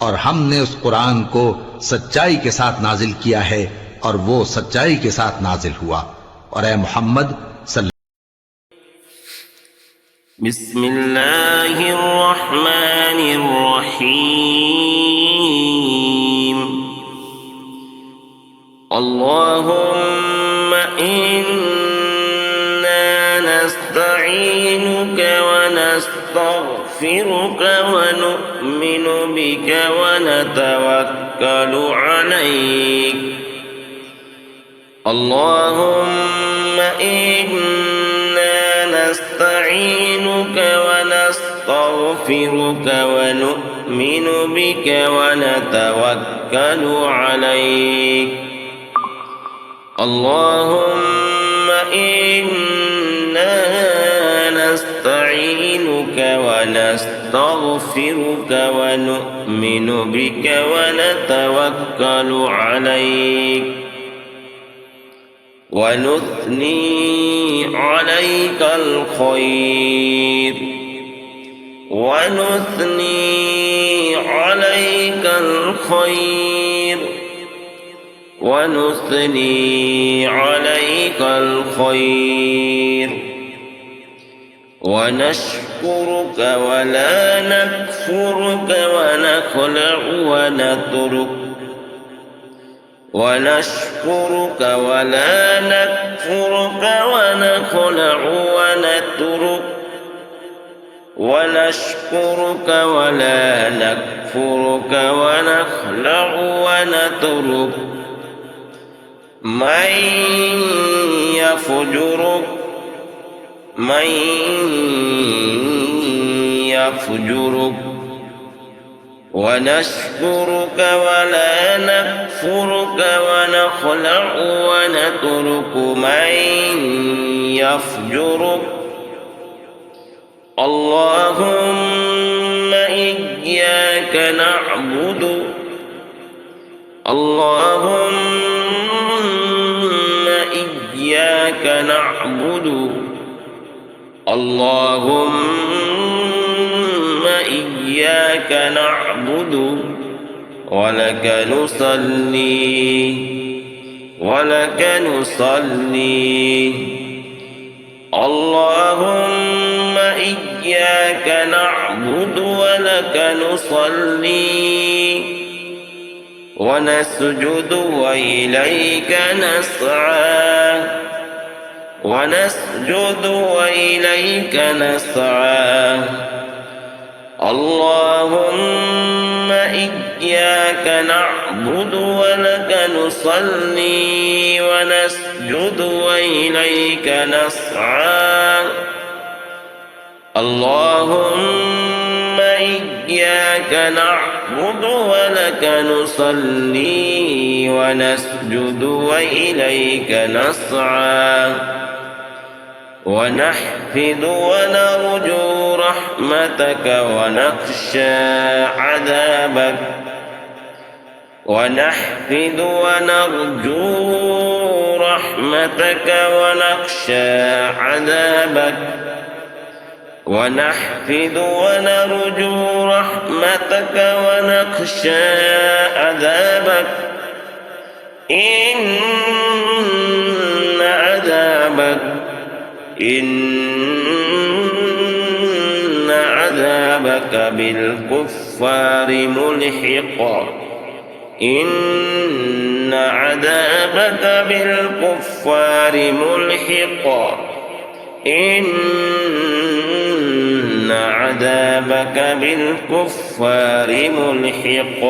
और हमने उस कुरान को सच्चाई के साथ नाजिल किया है और वो सच्चाई के साथ नाजिल हुआ। और ए मोहम्मद बिस्मिल्लाहिर्रहमानिर्रहीम अल्लाहुम्मा इन्ना नस्तईनुका व नस्तगफिरुका व नु'मिनु बिका व नतवक्कलु अलैक अल्लाहुम्मा इन्ना नस्तईनुका व नस्तगफिरुका व नु'मिनु बिका व नतवक्कलु अलैक اللهم إنا نستعينك ونستغفرك ونؤمن بك ونتوكل عليك ونثني عليك الخير ونثني عليك الخير ونشكرك ولا نكفرك ونخلع ونترك ونشكرك ولا نكفرك ونخلع ونترك ونشكرك ولا نكفرك ونخلع ونترك من يفجرك ونشكرك ولا نكفرك ونخلع ونترك من يفجرك اللهم إياك نعبد إياك نعبد ولك نصلي اللهم إياك نعبد ولك نصلي ونسجد وإليك نسعى اللهم إياك نعبد ولك نصلي ونسجد وإليك نسعى اللهم إياك نعبد ولك نصلي ونسجد وإليك نسعى ونحفد ونرجو رحمتك ونخشى عذابك ونحفد ونرجو رحمتك ونخشى عذابك ونحفد ونرجو رحمتك ونخشى عذابك إن عذابك بالكفار ملحق إن عذابك بالكفار ملحق إن عذابك بالكفار ملحق